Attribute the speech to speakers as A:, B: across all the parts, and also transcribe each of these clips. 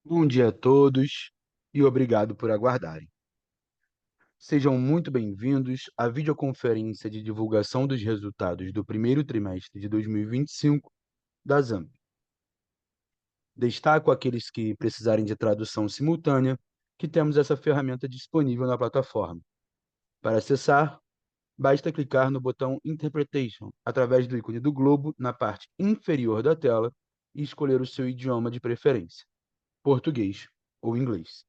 A: Bom dia a todos e obrigado por aguardarem. Sejam muito bem-vindos à videoconferência de divulgação dos resultados do primeiro trimestre de 2025 da ZAMP. Destaco aqueles que precisarem de tradução simultânea, que temos essa ferramenta disponível na plataforma. Para acessar, basta clicar no botão Interpretation através do ícone do globo na parte inferior da tela e escolher o seu idioma de preferência, português ou inglês.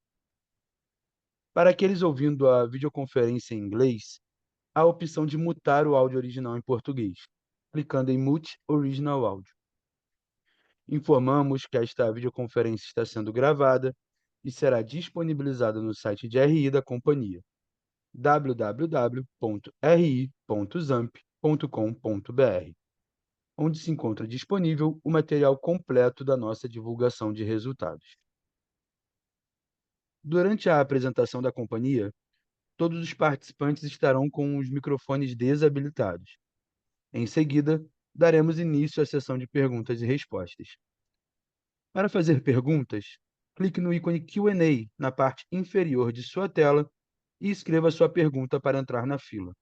A: Para aqueles ouvindo a videoconferência em inglês, há a opção de mutar o áudio original em português, clicando em Mute Original Audio. Informamos que esta videoconferência está sendo gravada e será disponibilizada no site de RI da companhia, www.ri.zamp.com.br, onde se encontra disponível o material completo da nossa divulgação de resultados. Durante a apresentação da companhia, todos os participantes estarão com os microfones desabilitados. Em seguida, daremos início à sessão de perguntas e respostas. Para fazer perguntas, clique no ícone Q&A na parte inferior de sua tela e escreva sua pergunta para entrar na fila.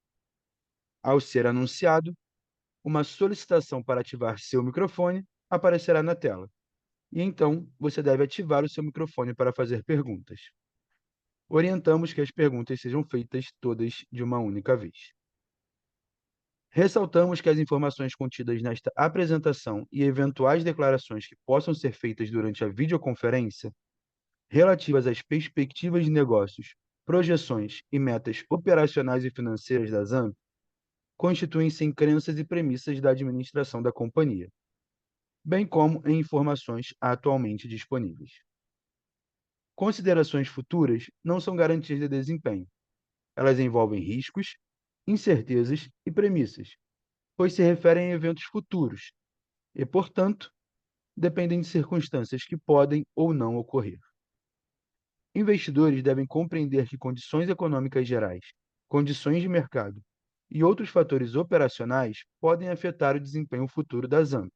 A: Ao ser anunciado, uma solicitação para ativar seu microfone aparecerá na tela, e então você deve ativar o seu microfone para fazer perguntas. Orientamos que as perguntas sejam feitas todas de uma única vez. Ressaltamos que as informações contidas nesta apresentação e eventuais declarações que possam ser feitas durante a videoconferência, relativas às perspectivas de negócios, projeções e metas operacionais e financeiras da ZAMP, constituem-se em crenças e premissas da administração da companhia, bem como em informações atualmente disponíveis. Considerações futuras não são garantias de desempenho. Elas envolvem riscos, incertezas e premissas, pois se referem a eventos futuros e, portanto, dependem de circunstâncias que podem ou não ocorrer. Investidores devem compreender que condições econômicas gerais, condições de mercado e outros fatores operacionais podem afetar o desempenho futuro da ZAMP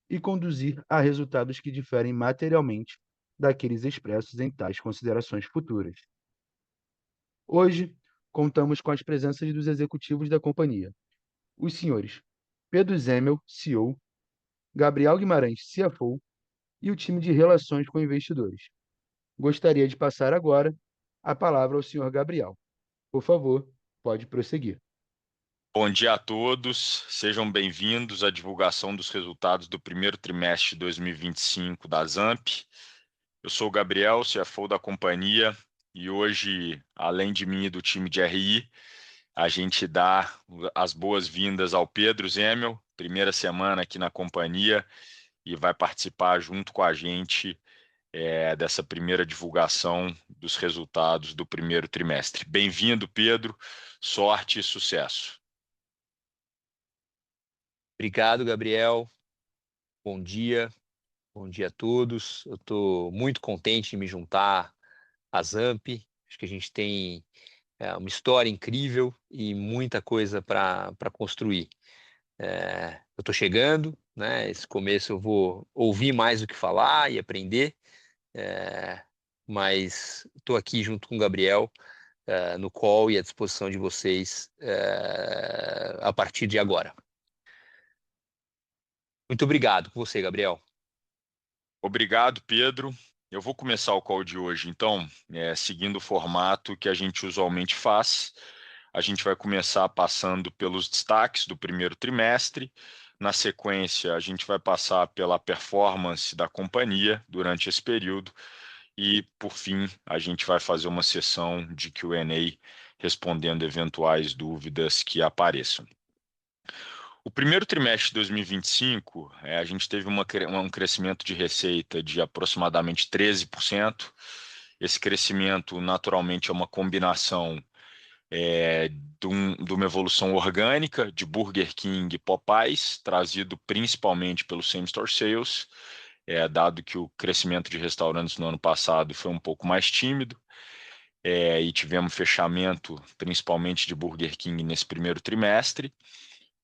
A: e conduzir a resultados que diferem materialmente daqueles expressos em tais considerações futuras. Hoje, contamos com as presenças dos executivos da companhia, os senhores Pedro Zemel, CEO, Gabriel Guimarães, CFO, e o time de relações com investidores. Gostaria de passar agora a palavra ao senhor Gabriel. Por favor, pode prosseguir.
B: Bom dia a todos, sejam bem-vindos à divulgação dos resultados do primeiro trimestre de 2025 da ZAMP. Eu sou o Gabriel, CFO da companhia, e hoje, além de mim e do time de RI, a gente dá as boas-vindas ao Pedro Zemel, primeira semana aqui na companhia, e vai participar junto com a gente dessa primeira divulgação dos resultados do primeiro trimestre. Bem-vindo, Pedro, sorte e sucesso.
C: Obrigado, Gabriel. Bom dia a todos. Eu estou muito contente de me juntar à ZAMP. Acho que a gente tem uma história incrível e muita coisa para construir. Eu estou chegando, né? Esse começo eu vou ouvir mais do que falar e aprender, mas estou aqui junto com o Gabriel no call e à disposição de vocês a partir de agora. Muito obrigado com você, Gabriel.
B: Obrigado, Pedro. Eu vou começar o call de hoje, então, seguindo o formato que a gente usualmente faz. A gente vai começar passando pelos destaques do primeiro trimestre. Na sequência, a gente vai passar pela performance da companhia durante esse período. E, por fim, a gente vai fazer uma sessão de Q&A respondendo eventuais dúvidas que apareçam. O primeiro trimestre de 2025, a gente teve um crescimento de receita de aproximadamente 13%. Esse crescimento, naturalmente, é uma combinação de uma evolução orgânica de Burger King e Popeyes, trazido principalmente pelo same-store sales, dado que o crescimento de restaurantes no ano passado foi um pouco mais tímido, e tivemos fechamento principalmente de Burger King nesse primeiro trimestre.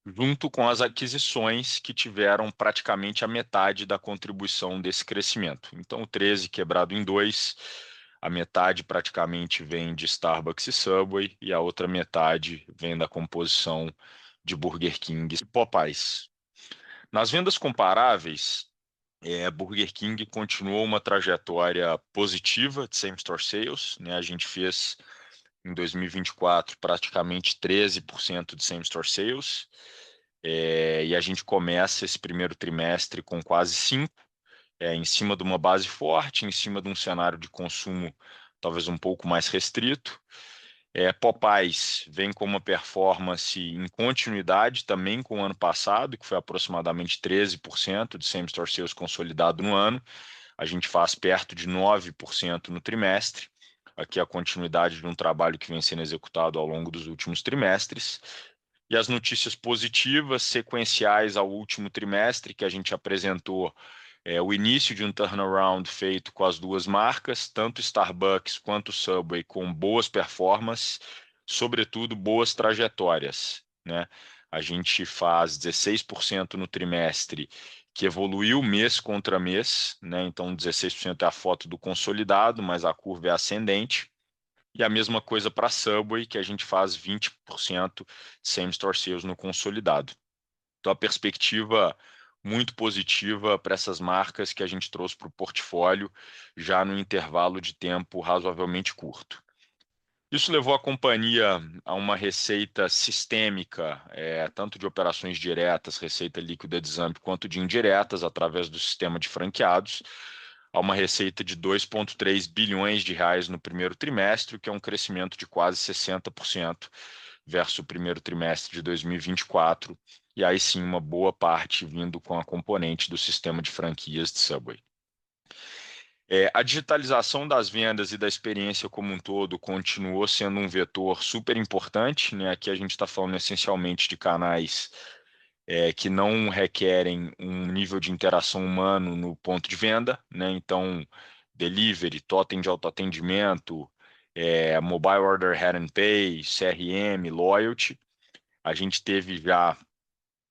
B: junto com as aquisições que tiveram praticamente a metade da contribuição desse crescimento. Então, o 13 quebrado em 2, a metade praticamente vem de Starbucks e Subway, e a outra metade vem da composição de Burger King e Popeyes. Nas vendas comparáveis, Burger King continuou uma trajetória positiva de same-store sales, né? A gente fez em 2024 praticamente 13% de same-store sales, e a gente começa esse primeiro trimestre com quase 5%, em cima de uma base forte, em cima de um cenário de consumo talvez um pouco mais restrito. Popeyes vem com uma performance em continuidade também com o ano passado, que foi aproximadamente 13% de same-store sales consolidado no ano. A gente faz perto de 9% no trimestre. Aqui a continuidade de um trabalho que vem sendo executado ao longo dos últimos trimestres. E as notícias positivas, sequenciais ao último trimestre, que a gente apresentou o início de um turnaround feito com as duas marcas, tanto Starbucks quanto Subway, com boas performances, sobretudo boas trajetórias, né? A gente faz 16% no trimestre, que evoluiu mês contra mês, né? Então 16% é a foto do consolidado, mas a curva é ascendente. E a mesma coisa para a Subway, que a gente faz 20% same-store sales no consolidado. Então, a perspectiva muito positiva para essas marcas que a gente trouxe para o portfólio já no intervalo de tempo razoavelmente curto. Isso levou a companhia a uma receita sistêmica, tanto de operações diretas, receita líquida de Zamp, quanto de indiretas, através do sistema de franqueados, a uma receita de 2,3 bilhões de reais no primeiro trimestre, que é um crescimento de quase 60% versus o primeiro trimestre de 2024, e aí sim uma boa parte vindo com a componente do sistema de franquias de Subway. A digitalização das vendas e da experiência como um todo continuou sendo um vetor super importante, né? Aqui a gente está falando essencialmente de canais que não requerem um nível de interação humano no ponto de venda, né? Então, delivery, totem de autoatendimento, mobile order head and pay, CRM, loyalty. A gente teve já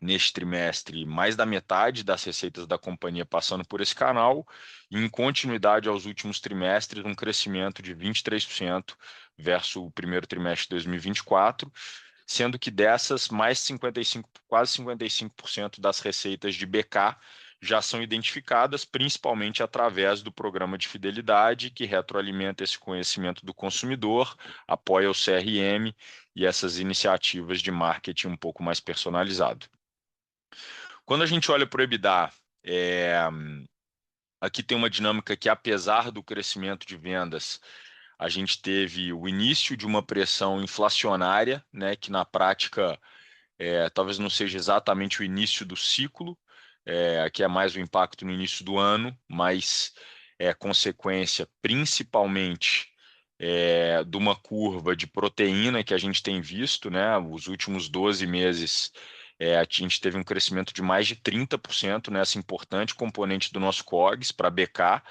B: neste trimestre mais da metade das receitas da companhia passando por esse canal, e em continuidade aos últimos trimestres, um crescimento de 23% versus o primeiro trimestre de 2024, sendo que dessas, quase 55% das receitas de BK já são identificadas, principalmente através do programa de fidelidade, que retroalimenta esse conhecimento do consumidor, apoia o CRM e essas iniciativas de marketing um pouco mais personalizado. Quando a gente olha para o EBITDA, aqui tem uma dinâmica que, apesar do crescimento de vendas, a gente teve o início de uma pressão inflacionária, né, que na prática talvez não seja exatamente o início do ciclo, aqui é mais o impacto no início do ano, mas é consequência principalmente de uma curva de proteína que a gente tem visto, né, os últimos 12 meses. A gente teve um crescimento de mais de 30% nessa importante componente do nosso COGS para BK.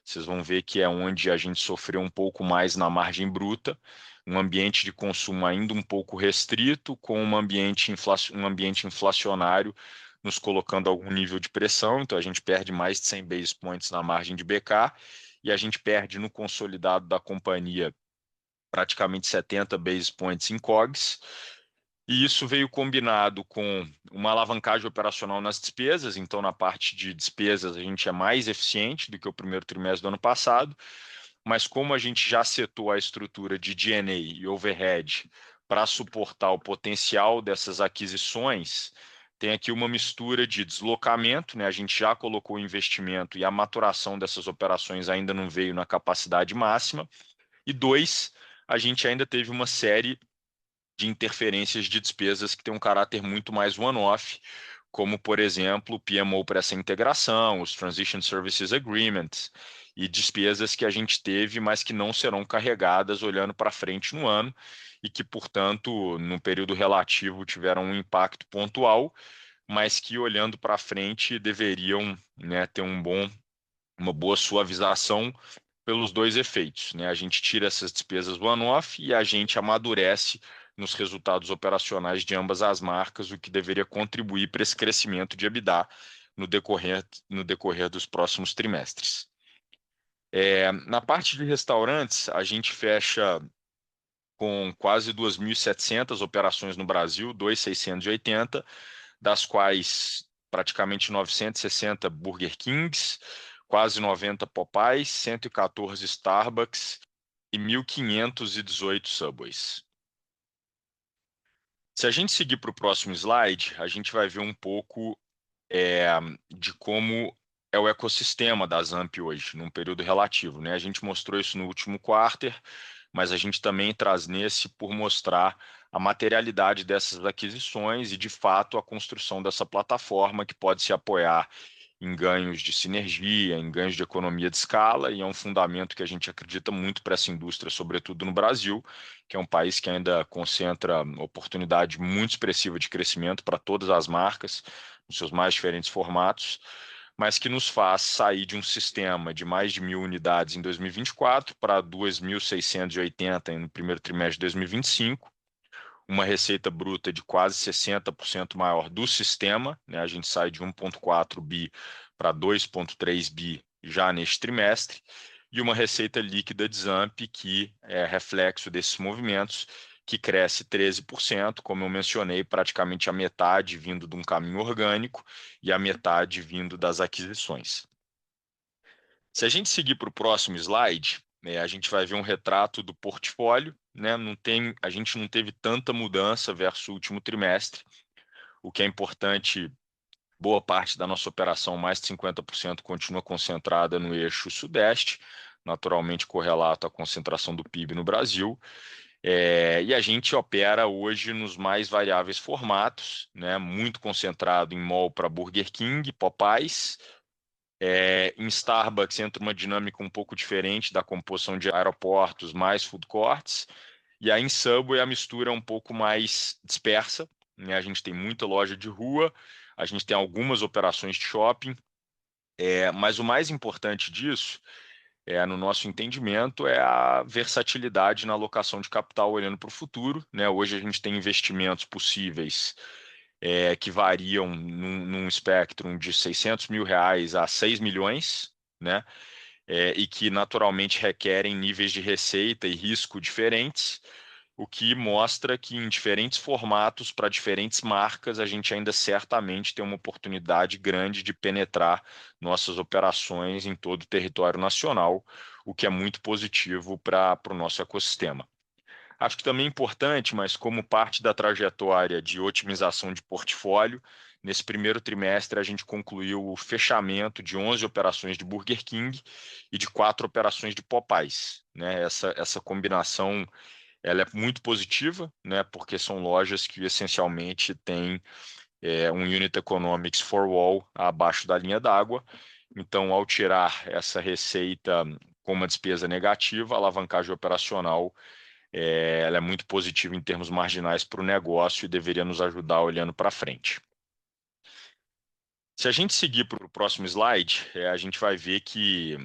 B: Vocês vão ver que é onde a gente sofreu um pouco mais na margem bruta, um ambiente de consumo ainda um pouco restrito, com um ambiente inflacionário nos colocando algum nível de pressão. Então, a gente perde mais de 100 basis points na margem de BK e a gente perde no consolidado da companhia praticamente 70 basis points em COGS. E isso veio combinado com uma alavancagem operacional nas despesas. Então, na parte de despesas, a gente é mais eficiente do que o primeiro trimestre do ano passado, mas como a gente já setou a estrutura de G&A e overhead para suportar o potencial dessas aquisições, tem aqui uma mistura de deslocamento, né? A gente já colocou o investimento e a maturação dessas operações ainda não veio na capacidade máxima. E dois, a gente ainda teve uma série de interferências de despesas que tem um caráter muito mais one-off, como, por exemplo, o PMO para essa integração, os Transition Services Agreements, e despesas que a gente teve, mas que não serão carregadas olhando para frente no ano, e que, portanto, no período relativo tiveram um impacto pontual, mas que, olhando para frente, deveriam, né, ter uma boa suavização pelos dois efeitos, né? A gente tira essas despesas one-off e a gente amadurece nos resultados operacionais de ambas as marcas, o que deveria contribuir para esse crescimento de EBITDA no decorrer dos próximos trimestres. Na parte de restaurantes, a gente fecha com quase 2.700 operações no Brasil, 2.680, das quais praticamente 960 Burger Kings, quase 90 Popeyes, 114 Starbucks e 1.518 Subways. Se a gente seguir para o próximo slide, a gente vai ver um pouco de como é o ecossistema da Zamp hoje, num período relativo, né? A gente mostrou isso no último quarter, mas a gente também traz nesse por mostrar a materialidade dessas aquisições e, de fato, a construção dessa plataforma que pode se apoiar em ganhos de sinergia, em ganhos de economia de escala, e é um fundamento que a gente acredita muito para essa indústria, sobretudo no Brasil, que é um país que ainda concentra oportunidade muito expressiva de crescimento para todas as marcas, nos seus mais diferentes formatos, mas que nos faz sair de um sistema de mais de 1.000 unidades em 2024 para 2.680 no primeiro trimestre de 2025, uma receita bruta de quase 60% maior do sistema, né? A gente sai de 1,4 bi para 2,3 bi já neste trimestre, e uma receita líquida de Zamp que é reflexo desses movimentos, que cresce 13%, como eu mencionei, praticamente a metade vindo de um caminho orgânico e a metade vindo das aquisições. Se a gente seguir para o próximo slide, a gente vai ver um retrato do portfólio, né? A gente não teve tanta mudança versus o último trimestre, o que é importante. Boa parte da nossa operação, mais de 50%, continua concentrada no eixo sudeste, naturalmente correlato à concentração do PIB no Brasil. E a gente opera hoje nos mais variáveis formatos, né? Muito concentrado em mall para Burger King, Popeyes. Em Starbucks entra uma dinâmica um pouco diferente da composição de aeroportos mais food courts. E aí em Subway a mistura é um pouco mais dispersa, né? A gente tem muita loja de rua, a gente tem algumas operações de shopping, mas o mais importante disso, no nosso entendimento, é a versatilidade na alocação de capital olhando para o futuro, né? Hoje a gente tem investimentos possíveis que variam num espectro de R$600 mil a 6 milhões, né? E que naturalmente requerem níveis de receita e risco diferentes, o que mostra que em diferentes formatos, para diferentes marcas, a gente ainda certamente tem uma oportunidade grande de penetrar nossas operações em todo o território nacional, o que é muito positivo para o nosso ecossistema. Acho que também é importante, mas como parte da trajetória de otimização de portfólio, nesse primeiro trimestre a gente concluiu o fechamento de 11 operações de Burger King e de 4 operações de Popeyes, né? Essa combinação ela é muito positiva, né? Porque são lojas que essencialmente têm um Unit Economics for Wall abaixo da linha d'água. Então, ao tirar essa receita com uma despesa negativa, a alavancagem operacional ela é muito positiva em termos marginais para o negócio e deveria nos ajudar olhando para frente. Se a gente seguir para o próximo slide, a gente vai ver que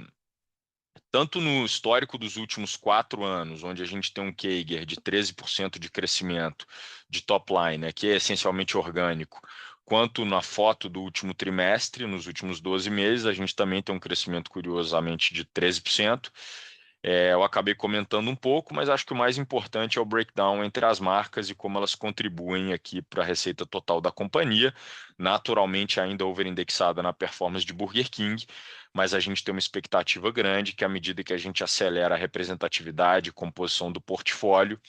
B: tanto no histórico dos últimos 4 anos, onde a gente tem um CAGR de 13% de crescimento de top line, né, que é essencialmente orgânico, quanto na foto do último trimestre, nos últimos 12 meses, a gente também tem um crescimento curiosamente de 13%. Eu acabei comentando um pouco, mas acho que o mais importante é o breakdown entre as marcas e como elas contribuem aqui para a receita total da companhia, naturalmente ainda overindexada na performance de Burger King, mas a gente tem uma expectativa grande que à medida que a gente acelera a representatividade e composição do portfólio,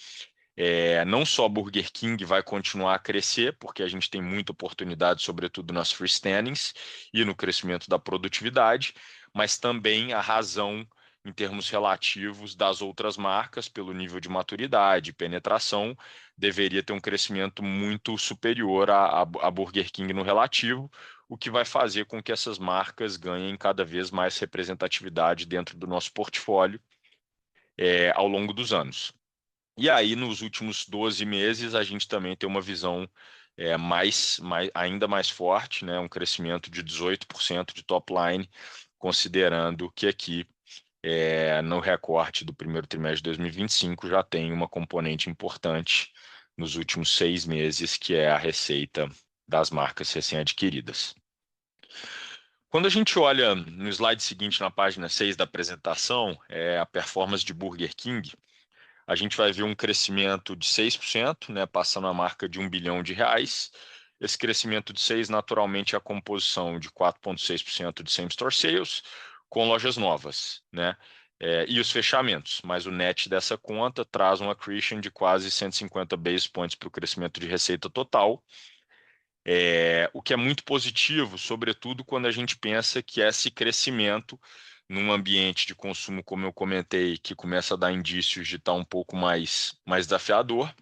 B: não só Burger King vai continuar a crescer, porque a gente tem muita oportunidade, sobretudo nas freestandings e no crescimento da produtividade, mas também a razão em termos relativos das outras marcas, pelo nível de maturidade e penetração, deveria ter um crescimento muito superior a Burger King no relativo, o que vai fazer com que essas marcas ganhem cada vez mais representatividade dentro do nosso portfólio ao longo dos anos. E aí, nos últimos 12 meses, a gente também tem uma visão ainda mais forte, né? Um crescimento de 18% de top line, considerando que aqui, no recorte do primeiro trimestre de 2025, já tem uma componente importante nos últimos 6 meses, que é a receita das marcas recém-adquiridas. Quando a gente olha no slide seguinte, na página 6 da apresentação, a performance de Burger King, a gente vai ver um crescimento de 6%, né, passando a marca de R$ 1 bilhão. Esse crescimento de 6%, naturalmente, é a composição de 4,6% de same-store sales, com lojas novas, né, e os fechamentos. Mas o net dessa conta traz um accretion de quase 150 basis points para o crescimento de receita total, o que é muito positivo, sobretudo quando a gente pensa que esse crescimento num ambiente de consumo, como eu comentei, que começa a dar indícios de estar um pouco mais desafiador,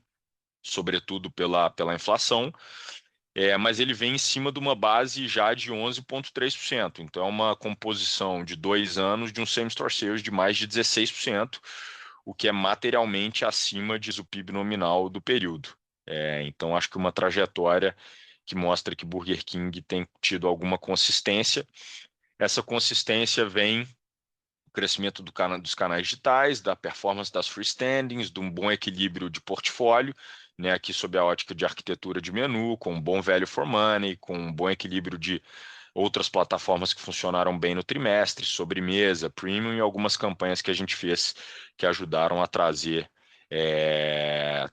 B: sobretudo pela inflação, mas ele vem em cima de uma base já de 11,3%. Então, é uma composição de 2 anos de um same-store sales de mais de 16%, o que é materialmente acima do PIB nominal do período. Então, acho que uma trajetória que mostra que Burger King tem tido alguma consistência. Essa consistência vem do crescimento dos canais digitais, da performance das freestandings, de um bom equilíbrio de portfólio, né, aqui sob a ótica de arquitetura de menu, com um bom value for money, com um bom equilíbrio de outras plataformas que funcionaram bem no trimestre, sobremesa, premium e algumas campanhas que a gente fez que ajudaram a trazer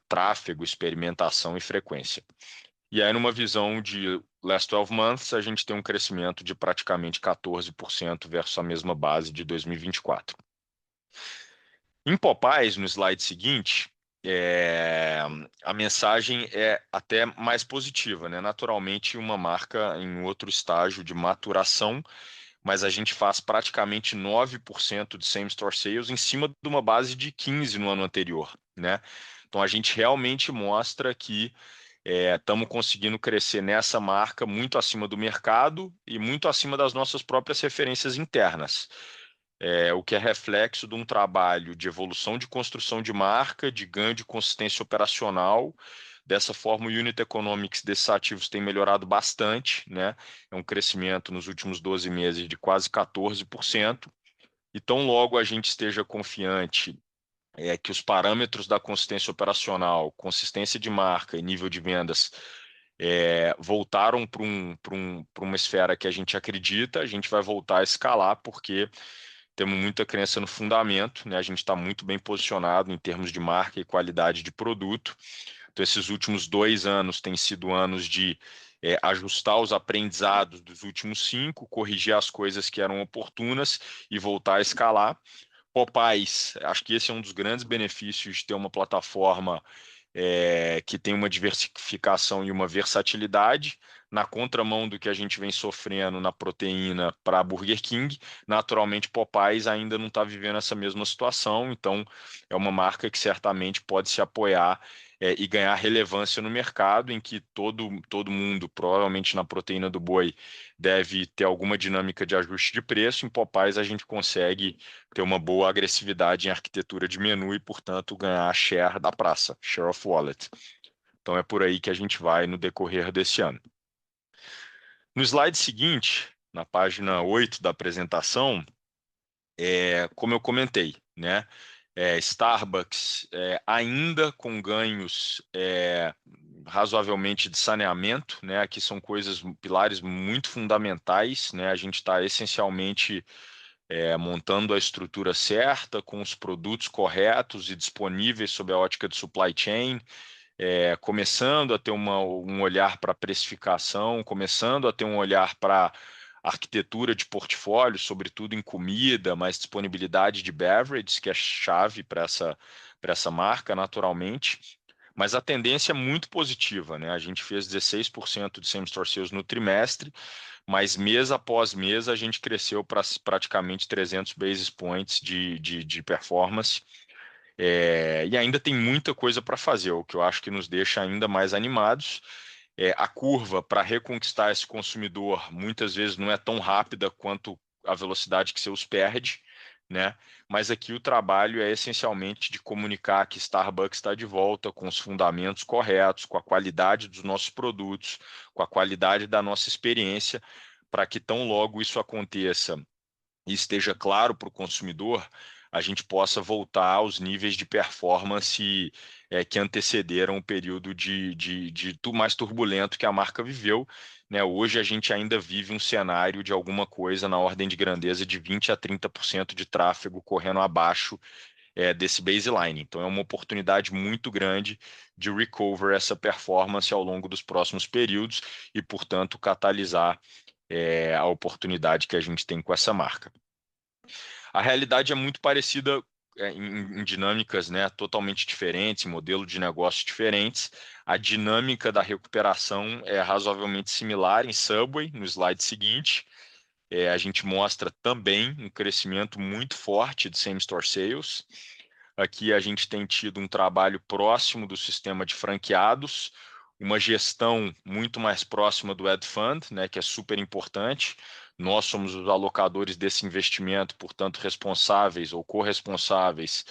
B: tráfego, experimentação e frequência. E aí, numa visão de last 12 months, a gente tem um crescimento de praticamente 14% versus a mesma base de 2024. Em Popeyes, no slide seguinte, a mensagem é até mais positiva, né? Naturalmente, uma marca em outro estágio de maturação, mas a gente faz praticamente 9% de same-store sales em cima de uma base de 15% no ano anterior, né? Então, a gente realmente mostra que estamos conseguindo crescer nessa marca muito acima do mercado e muito acima das nossas próprias referências internas. O que é reflexo de um trabalho de evolução de construção de marca, de ganho de consistência operacional. Dessa forma, o unit economics desses ativos tem melhorado bastante, né? É um crescimento nos últimos 12 meses de quase 14%. E tão logo a gente esteja confiante que os parâmetros da consistência operacional, consistência de marca e nível de vendas voltaram para uma esfera que a gente acredita, a gente vai voltar a escalar, porque temos muita crença no fundamento, né? A gente está muito bem posicionado em termos de marca e qualidade de produto. Então, esses últimos 2 anos têm sido anos de ajustar os aprendizados dos últimos 5, corrigir as coisas que eram oportunas e voltar a escalar. Popeyes, acho que esse é um dos grandes benefícios de ter uma plataforma que tem uma diversificação e uma versatilidade, na contramão do que a gente vem sofrendo na proteína para Burger King. Naturalmente, Popeyes ainda não está vivendo essa mesma situação, então é uma marca que certamente pode se apoiar e ganhar relevância no mercado, em que todo mundo, provavelmente na proteína do boi, deve ter alguma dinâmica de ajuste de preço. Em Popeyes a gente consegue ter uma boa agressividade em arquitetura de menu e, portanto, ganhar share da praça, share of wallet. Então é por aí que a gente vai no decorrer desse ano. No slide seguinte, na página 8 da apresentação, como eu comentei, né? Starbucks ainda com ganhos razoavelmente de saneamento, né? Aqui são pilares muito fundamentais, né? A gente está essencialmente montando a estrutura certa, com os produtos corretos e disponíveis sob a ótica de supply chain, começando a ter um olhar para precificação, começando a ter um olhar para arquitetura de portfólio, sobretudo em comida, mas disponibilidade de beverages, que é chave para essa marca, naturalmente. Mas a tendência é muito positiva, né? A gente fez 16% de same-store sales no trimestre, mas mês após mês a gente cresceu para praticamente 300 basis points de performance. E ainda tem muita coisa para fazer, o que eu acho que nos deixa ainda mais animados. A curva para reconquistar esse consumidor muitas vezes não é tão rápida quanto a velocidade que você os perde, né? Mas aqui o trabalho é essencialmente de comunicar que Starbucks está de volta com os fundamentos corretos, com a qualidade dos nossos produtos, com a qualidade da nossa experiência, para que tão logo isso aconteça e esteja claro para o consumidor, a gente possa voltar aos níveis de performance que antecederam o período mais turbulento que a marca viveu. Né? Hoje a gente ainda vive um cenário de alguma coisa na ordem de grandeza de 20 a 30% de tráfego correndo abaixo desse baseline. Então, é uma oportunidade muito grande de recover essa performance ao longo dos próximos períodos e, portanto, catalisar a oportunidade que a gente tem com essa marca. A realidade é muito parecida em dinâmicas, né, totalmente diferentes, em modelo de negócio diferentes. A dinâmica da recuperação é razoavelmente similar em Subway, no slide seguinte. A gente mostra também um crescimento muito forte de same-store sales. Aqui a gente tem tido um trabalho próximo do sistema de franqueados, uma gestão muito mais próxima do Ad Fund, né, que é super importante. Nós somos os alocadores desse investimento, portanto, responsáveis ou corresponsáveis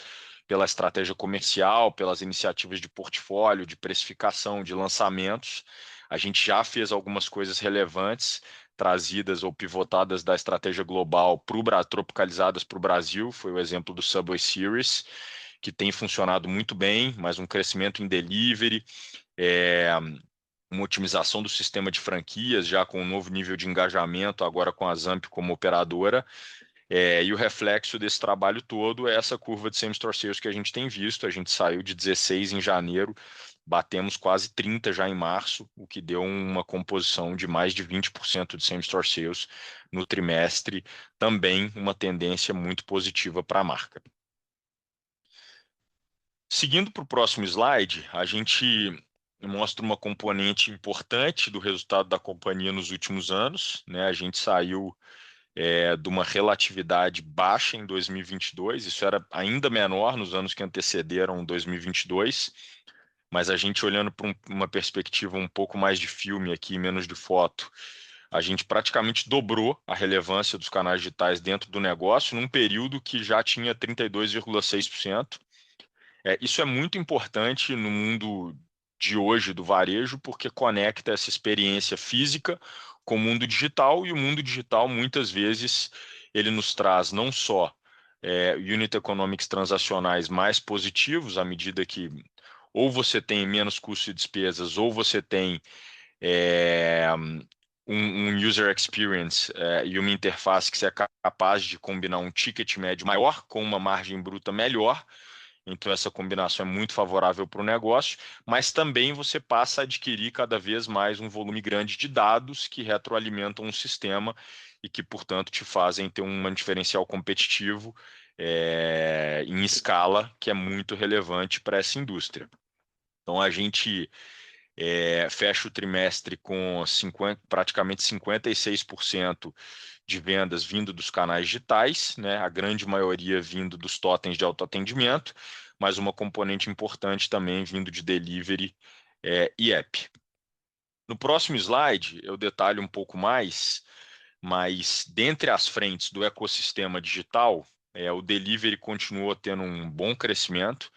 B: pela estratégia comercial, pelas iniciativas de portfólio, de precificação, de lançamentos. A gente já fez algumas coisas relevantes, trazidas ou pivotadas da estratégia global tropicalizadas para o Brasil, foi o exemplo do Subway Series, que tem funcionado muito bem, mas um crescimento em delivery, uma otimização do sistema de franquias, já com um novo nível de engajamento, agora com a Zamp como operadora. E o reflexo desse trabalho todo é essa curva de same-store sales que a gente tem visto. A gente saiu de 16 em janeiro, batemos quase 30 já em março, o que deu uma composição de mais de 20% de same-store sales no trimestre, também uma tendência muito positiva para a marca. Seguindo para o próximo slide, a gente mostra uma componente importante do resultado da companhia nos últimos anos, né? A gente saiu de uma relatividade baixa em 2022, isso era ainda menor nos anos que antecederam 2022, mas a gente olhando para uma perspectiva um pouco mais de filme aqui, menos de foto, a gente praticamente dobrou a relevância dos canais digitais dentro do negócio num período que já tinha 32,6%. Isso é muito importante no mundo de hoje do varejo, porque conecta essa experiência física com o mundo digital, e o mundo digital, muitas vezes, ele nos traz não só unit economics transacionais mais positivos, à medida que ou você tem menos custo e despesas, ou você tem um user experience e uma interface que você é capaz de combinar um ticket médio maior com uma margem bruta melhor. Então, essa combinação é muito favorável para o negócio, mas também você passa a adquirir cada vez mais um volume grande de dados que retroalimentam um sistema e que, portanto, te fazem ter um diferencial competitivo em escala que é muito relevante para essa indústria. Então, a gente fecha o trimestre com praticamente 56% de vendas vindo dos canais digitais, né? A grande maioria vindo dos totens de autoatendimento, mas uma componente importante também vindo de delivery e app. No próximo slide, eu detalho um pouco mais, mas dentre as frentes do ecossistema digital, o delivery continua tendo um bom crescimento,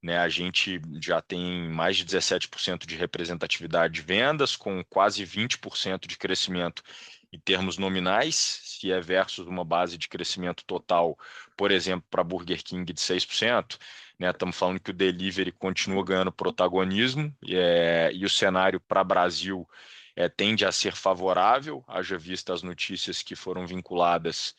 B: né? A gente já tem mais de 17% de representatividade de vendas, com quase 20% de crescimento em termos nominais, se é versus uma base de crescimento total, por exemplo, para Burger King de 6%, né? Estamos falando que o delivery continua ganhando protagonismo e o cenário para Brasil tende a ser favorável, haja vista as notícias que foram vinculadas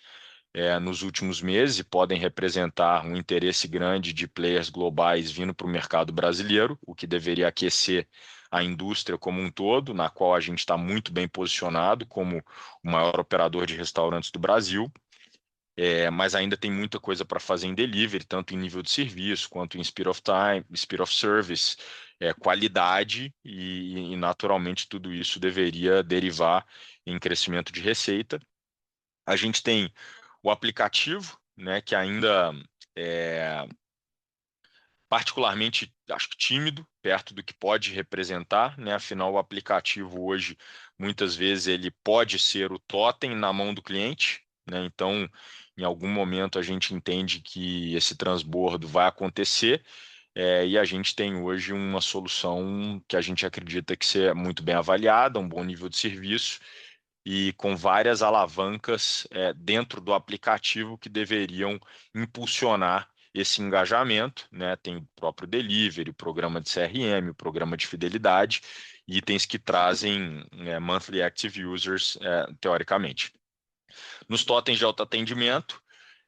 B: nos últimos meses e podem representar um interesse grande de players globais vindo para o mercado brasileiro, o que deveria aquecer a indústria como um todo, na qual a gente está muito bem posicionado como o maior operador de restaurantes do Brasil. Mas ainda tem muita coisa para fazer em delivery, tanto em nível de serviço quanto em speed of time, speed of service, qualidade e naturalmente tudo isso deveria derivar em crescimento de receita. A gente tem o aplicativo, né, que ainda é particularmente, acho que tímido, perto do que pode representar, né? Afinal, o aplicativo hoje, muitas vezes, ele pode ser o totem na mão do cliente, né? Então, em algum momento, a gente entende que esse transbordo vai acontecer, e a gente tem hoje uma solução que a gente acredita que ser muito bem avaliada, um bom nível de serviço, e com várias alavancas dentro do aplicativo que deveriam impulsionar esse engajamento, né? Tem o próprio delivery, o programa de CRM, o programa de fidelidade, itens que trazem monthly active users, teoricamente. Nos totens de autoatendimento,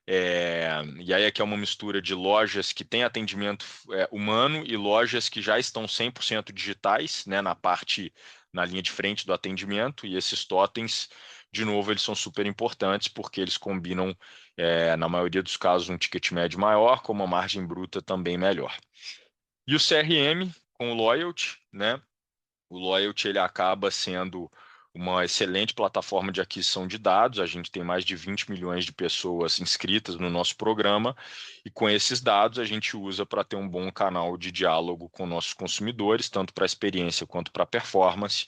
B: e aí aqui é uma mistura de lojas que têm atendimento humano e lojas que já estão 100% digitais, né, na linha de frente do atendimento, e esses totens, de novo, eles são super importantes porque eles combinam, na maioria dos casos, um ticket médio maior com uma margem bruta também melhor. E o CRM com o Loyalty, né? O Loyalty ele acaba sendo uma excelente plataforma de aquisição de dados. A gente tem mais de 20 milhões de pessoas inscritas no nosso programa e com esses dados a gente usa para ter um bom canal de diálogo com nossos consumidores, tanto para a experiência quanto para a performance,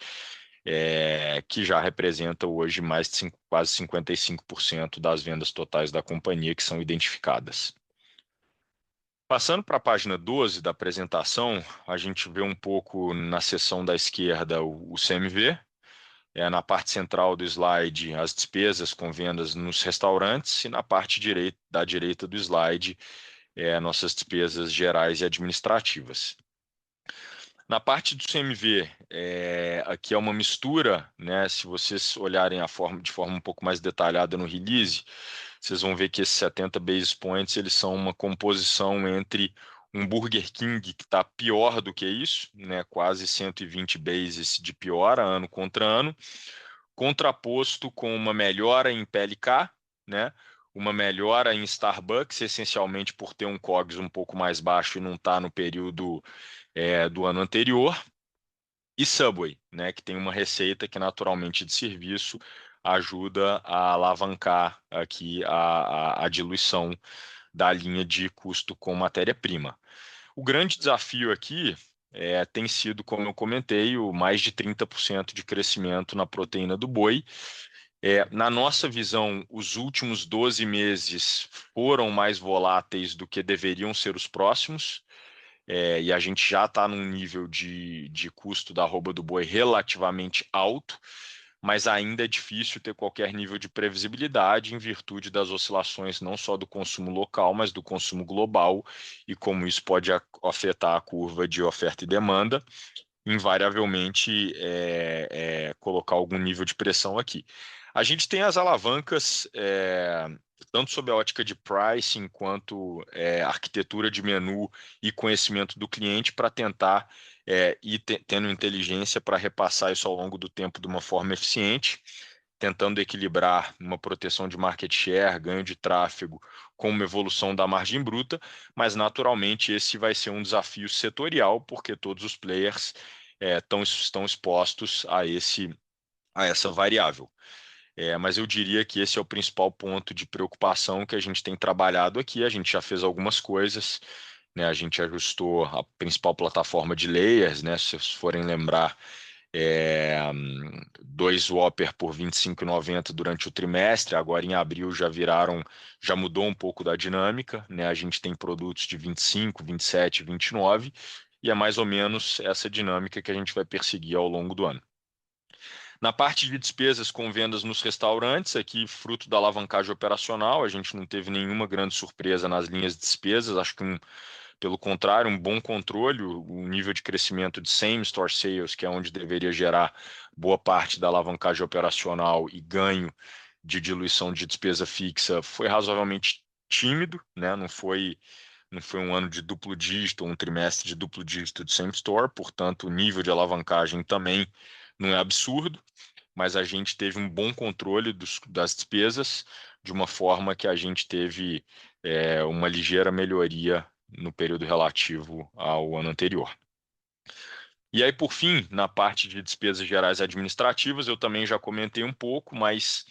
B: que já representa hoje mais de quase 55% das vendas totais da companhia que são identificadas. Passando para a página 12 da apresentação, a gente vê um pouco na seção da esquerda o CMV, na parte central do slide as despesas com vendas nos restaurantes e na parte da direita do slide nossas despesas gerais e administrativas. Na parte do CMV, aqui é uma mistura, né? Se vocês olharem de forma um pouco mais detalhada no release, vocês vão ver que esses 70 basis points eles são uma composição entre um Burger King que está pior do que isso, né? Quase 120 basis de piora ano contra ano, contraposto com uma melhora em PLK, né? Uma melhora em Starbucks, essencialmente por ter um COGS um pouco mais baixo e não estar no período do ano anterior, e Subway, né, que tem uma receita que naturalmente de serviço ajuda a alavancar aqui a diluição da linha de custo com matéria-prima. O grande desafio aqui tem sido, como eu comentei, o mais de 30% de crescimento na proteína do boi. Na nossa visão, os últimos 12 meses foram mais voláteis do que deveriam ser os próximos. E a gente já está num nível de custo da arroba do boi relativamente alto, mas ainda é difícil ter qualquer nível de previsibilidade em virtude das oscilações não só do consumo local, mas do consumo global e como isso pode afetar a curva de oferta e demanda, invariavelmente colocar algum nível de pressão aqui. A gente tem as alavancas, tanto sob a ótica de pricing, quanto arquitetura de menu e conhecimento do cliente, para tentar ir tendo inteligência para repassar isso ao longo do tempo de uma forma eficiente, tentando equilibrar uma proteção de market share, ganho de tráfego, com uma evolução da margem bruta, mas naturalmente esse vai ser um desafio setorial, porque todos os players estão expostos a essa variável. Mas eu diria que esse é o principal ponto de preocupação que a gente tem trabalhado aqui. A gente já fez algumas coisas, né? A gente ajustou a principal plataforma de layers, né? Se vocês forem lembrar, 2 Whopper por R$ 25,90 durante o trimestre, agora em abril já mudou um pouco da dinâmica, né? A gente tem produtos de 25, 27, 29, e é mais ou menos essa dinâmica que a gente vai perseguir ao longo do ano. Na parte de despesas com vendas nos restaurantes, aqui fruto da alavancagem operacional, a gente não teve nenhuma grande surpresa nas linhas de despesas, acho que pelo contrário, um bom controle, o nível de crescimento de same-store sales, que é onde deveria gerar boa parte da alavancagem operacional e ganho de diluição de despesa fixa, foi razoavelmente tímido, né? Não foi um ano de duplo dígito, um trimestre de duplo dígito de same-store, portanto, o nível de alavancagem também não é absurdo, mas a gente teve um bom controle das despesas, de uma forma que a gente teve uma ligeira melhoria no período relativo ao ano anterior. E aí, por fim, na parte de despesas gerais administrativas, eu também já comentei um pouco, mas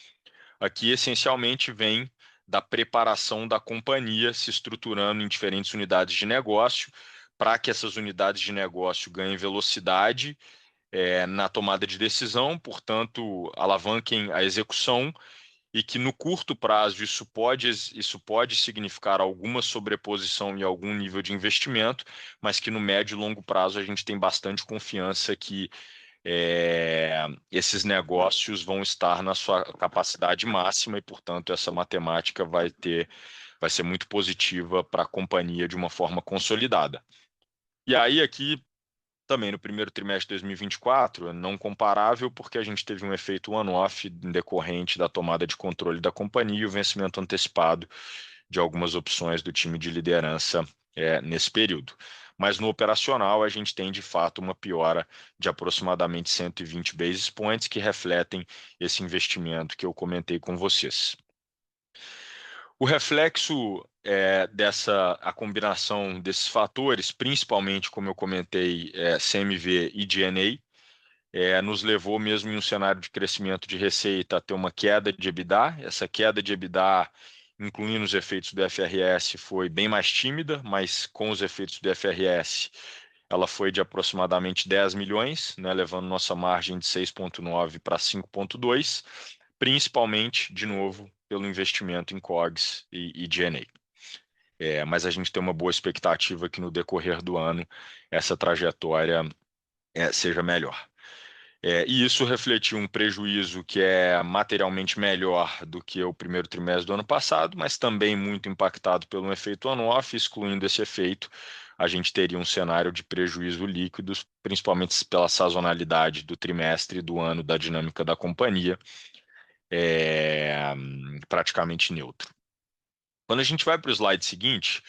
B: aqui essencialmente vem da preparação da companhia se estruturando em diferentes unidades de negócio, para que essas unidades de negócio ganhem velocidade na tomada de decisão, portanto, alavanquem a execução, e que no curto prazo isso pode significar alguma sobreposição em algum nível de investimento, mas que no médio e longo prazo a gente tem bastante confiança que esses negócios vão estar na sua capacidade máxima e, portanto, essa matemática vai ser muito positiva para a companhia de uma forma consolidada. E aí, aqui, também no primeiro trimestre de 2024, é não comparável, porque a gente teve um efeito one-off decorrente da tomada de controle da companhia e o vencimento antecipado de algumas opções do time de liderança nesse período. Mas no operacional, a gente tem, de fato, uma piora de aproximadamente 120 basis points, que refletem esse investimento que eu comentei com vocês. O reflexo a combinação desses fatores, principalmente, como eu comentei, CMV e G&A, nos levou mesmo em um cenário de crescimento de receita a ter uma queda de EBITDA. Essa queda de EBITDA, incluindo os efeitos do FRS, foi bem mais tímida, mas com os efeitos do FRS, ela foi de aproximadamente 10 milhões, né, levando nossa margem de 6,9 para 5,2, principalmente, de novo, pelo investimento em COGS e G&A. Mas a gente tem uma boa expectativa que no decorrer do ano essa trajetória seja melhor. E isso refletiu um prejuízo que é materialmente melhor do que o primeiro trimestre do ano passado, mas também muito impactado pelo efeito on-off. Excluindo esse efeito, a gente teria um cenário de prejuízo líquido, principalmente pela sazonalidade do trimestre e do ano da dinâmica da companhia, praticamente neutro. Quando a gente vai para o slide seguinte,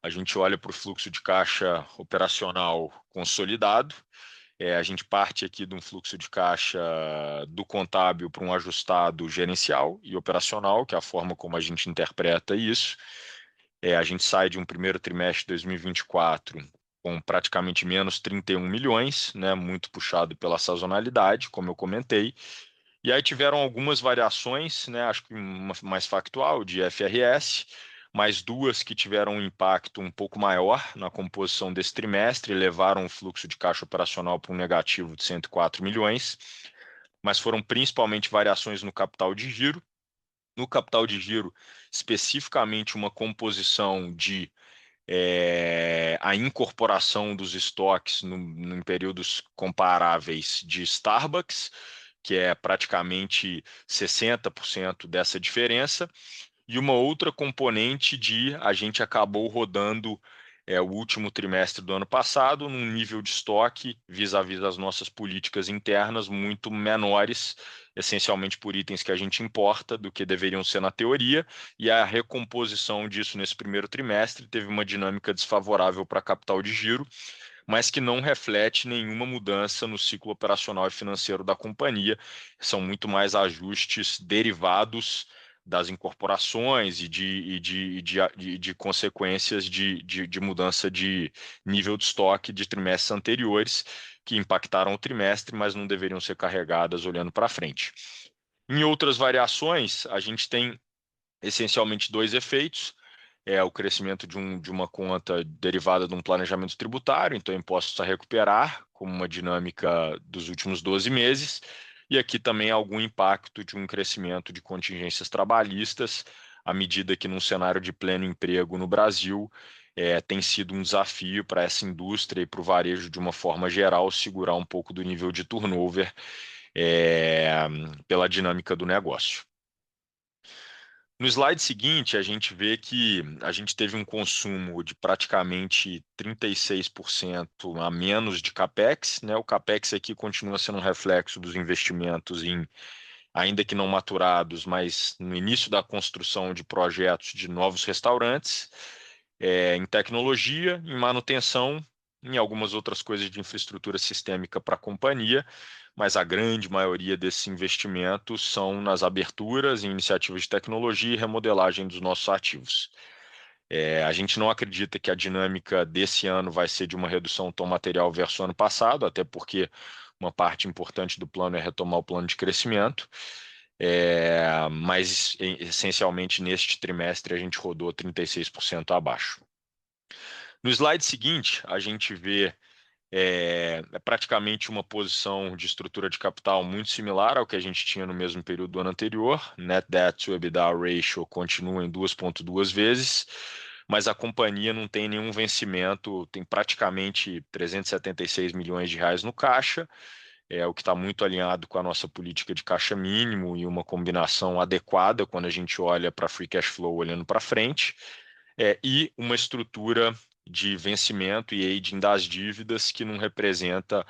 B: a gente olha para o fluxo de caixa operacional consolidado. A gente parte aqui de um fluxo de caixa do contábil para um ajustado gerencial e operacional, que é a forma como a gente interpreta isso. A gente sai de um primeiro trimestre de 2024 com praticamente menos 31 milhões, né, muito puxado pela sazonalidade, como eu comentei. E aí tiveram algumas variações, né, acho que uma mais factual, de FRS, mais duas que tiveram um impacto um pouco maior na composição desse trimestre, levaram o fluxo de caixa operacional para um negativo de 104 milhões, mas foram principalmente variações no capital de giro. No capital de giro, especificamente uma composição de a incorporação dos estoques em períodos comparáveis de Starbucks, que é praticamente 60% dessa diferença, e uma outra componente de a gente acabou rodando o último trimestre do ano passado num nível de estoque vis-à-vis das nossas políticas internas muito menores, essencialmente por itens que a gente importa do que deveriam ser na teoria, e a recomposição disso nesse primeiro trimestre teve uma dinâmica desfavorável para capital de giro, mas que não reflete nenhuma mudança no ciclo operacional e financeiro da companhia. São muito mais ajustes derivados das incorporações e de consequências de mudança de nível de estoque de trimestres anteriores, que impactaram o trimestre, mas não deveriam ser carregadas olhando para frente. Em outras variações, a gente tem essencialmente dois efeitos. O crescimento de uma conta derivada de um planejamento tributário, então impostos a recuperar, como uma dinâmica dos últimos 12 meses, e aqui também algum impacto de um crescimento de contingências trabalhistas, à medida que num cenário de pleno emprego no Brasil, tem sido um desafio para essa indústria e para o varejo de uma forma geral segurar um pouco do nível de turnover pela dinâmica do negócio. No slide seguinte, a gente vê que a gente teve um consumo de praticamente 36% a menos de CAPEX, né? O CAPEX aqui continua sendo um reflexo dos investimentos ainda que não maturados, mas no início da construção de projetos de novos restaurantes, em tecnologia, em manutenção, em algumas outras coisas de infraestrutura sistêmica para a companhia, mas a grande maioria desses investimentos são nas aberturas, em iniciativas de tecnologia e remodelagem dos nossos ativos. A gente não acredita que a dinâmica desse ano vai ser de uma redução tão material versus o ano passado, até porque uma parte importante do plano é retomar o plano de crescimento, mas essencialmente neste trimestre a gente rodou 36% abaixo. No slide seguinte, a gente vê praticamente uma posição de estrutura de capital muito similar ao que a gente tinha no mesmo período do ano anterior. Net Debt to EBITDA Ratio continua em 2,2 vezes, mas a companhia não tem nenhum vencimento, tem praticamente 376 milhões de reais no caixa, o que está muito alinhado com a nossa política de caixa mínimo e uma combinação adequada quando a gente olha para free cash flow olhando para frente, e uma estrutura de vencimento e aging das dívidas que não representa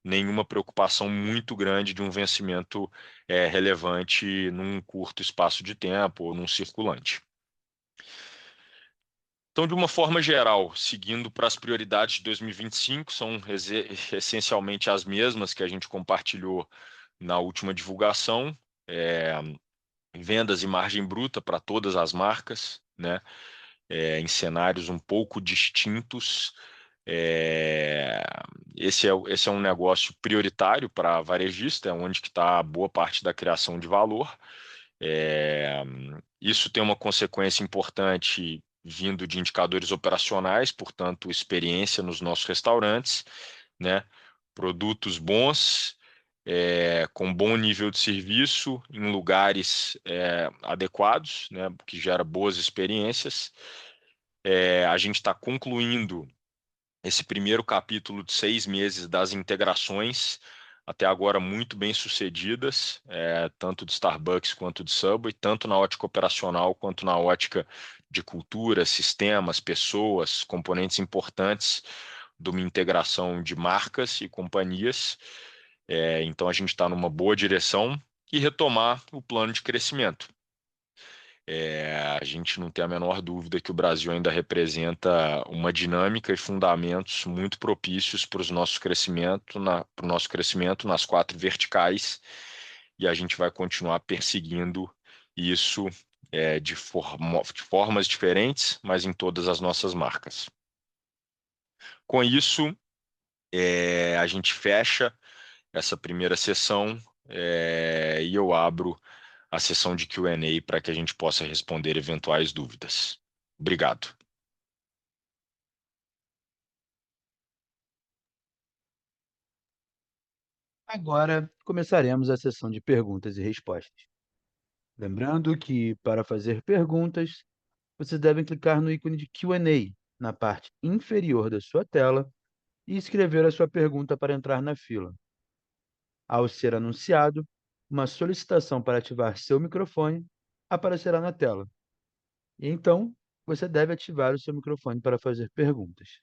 B: nenhuma preocupação muito grande de um vencimento relevante num curto espaço de tempo ou num circulante. Então, de uma forma geral, seguindo para as prioridades de 2025, são essencialmente as mesmas que a gente compartilhou na última divulgação, vendas e margem bruta para todas as marcas, né? Em cenários um pouco distintos. Esse é um negócio prioritário para varejista, é onde que está boa parte da criação de valor. Isso tem uma consequência importante vindo de indicadores operacionais, portanto, experiência nos nossos restaurantes, né? Produtos bons, com bom nível de serviço, em lugares adequados, né? Que gera boas experiências. A gente está concluindo esse primeiro capítulo de 6 meses das integrações, até agora muito bem sucedidas, tanto de Starbucks quanto de Subway, tanto na ótica operacional quanto na ótica de cultura, sistemas, pessoas, componentes importantes de uma integração de marcas e companhias. Então a gente está numa boa direção e retomar o plano de crescimento. A gente não tem a menor dúvida que o Brasil ainda representa uma dinâmica e fundamentos muito propícios para o nosso crescimento nas 4 verticais, e a gente vai continuar perseguindo isso de formas diferentes, mas em todas as nossas marcas. Com isso, a gente fecha essa primeira sessão e eu abro a sessão de Q&A para que a gente possa responder eventuais dúvidas. Obrigado.
A: Agora começaremos a sessão de perguntas e respostas. Lembrando que, para fazer perguntas, vocês devem clicar no ícone de Q&A na parte inferior da sua tela e escrever a sua pergunta para entrar na fila. Ao ser anunciado, uma solicitação para ativar seu microfone aparecerá na tela. E então, você deve ativar o seu microfone para fazer perguntas.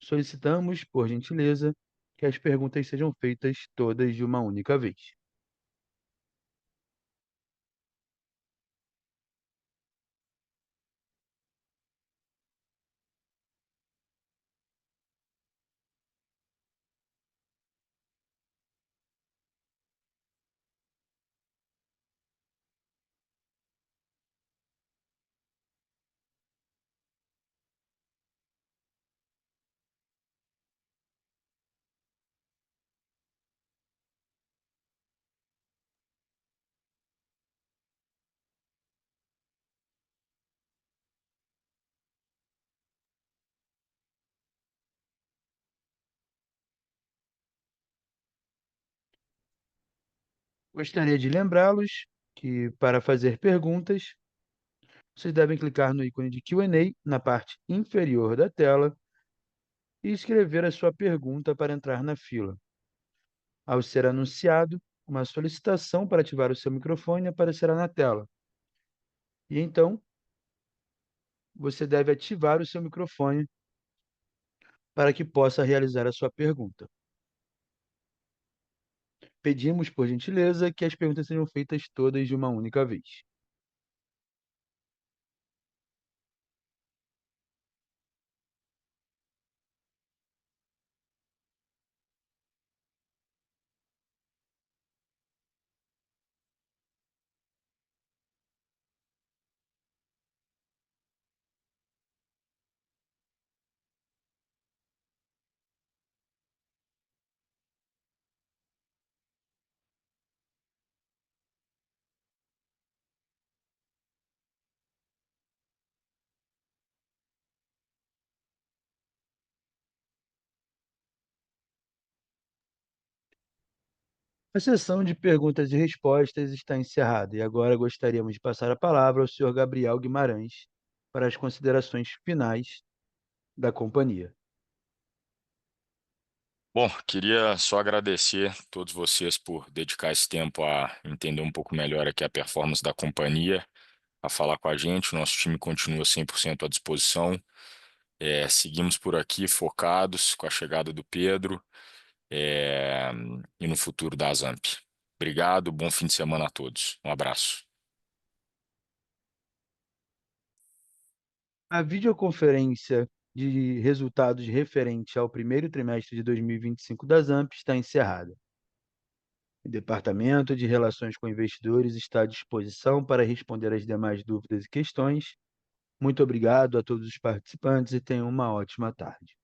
A: Solicitamos, por gentileza, que as perguntas sejam feitas todas de uma única vez. Gostaria de lembrá-los que, para fazer perguntas, vocês devem clicar no ícone de Q&A na parte inferior da tela e escrever a sua pergunta para entrar na fila. Ao ser anunciado, uma solicitação para ativar o seu microfone aparecerá na tela. E então, você deve ativar o seu microfone para que possa realizar a sua pergunta. Pedimos, por gentileza, que as perguntas sejam feitas todas de uma única vez. A sessão de perguntas e respostas está encerrada e agora gostaríamos de passar a palavra ao senhor Gabriel Guimarães para as considerações finais da companhia.
B: Bom, queria só agradecer a todos vocês por dedicar esse tempo a entender um pouco melhor aqui a performance da companhia, a falar com a gente. O nosso time continua 100% à disposição. Seguimos por aqui focados com a chegada do Pedro, é, e no futuro da Zamp. Obrigado, bom fim de semana a todos. Um abraço.
A: A videoconferência de resultados referente ao primeiro trimestre de 2025 da ZAMP está encerrada. O Departamento de Relações com Investidores está à disposição para responder às demais dúvidas e questões. Muito obrigado a todos os participantes e tenham uma ótima tarde.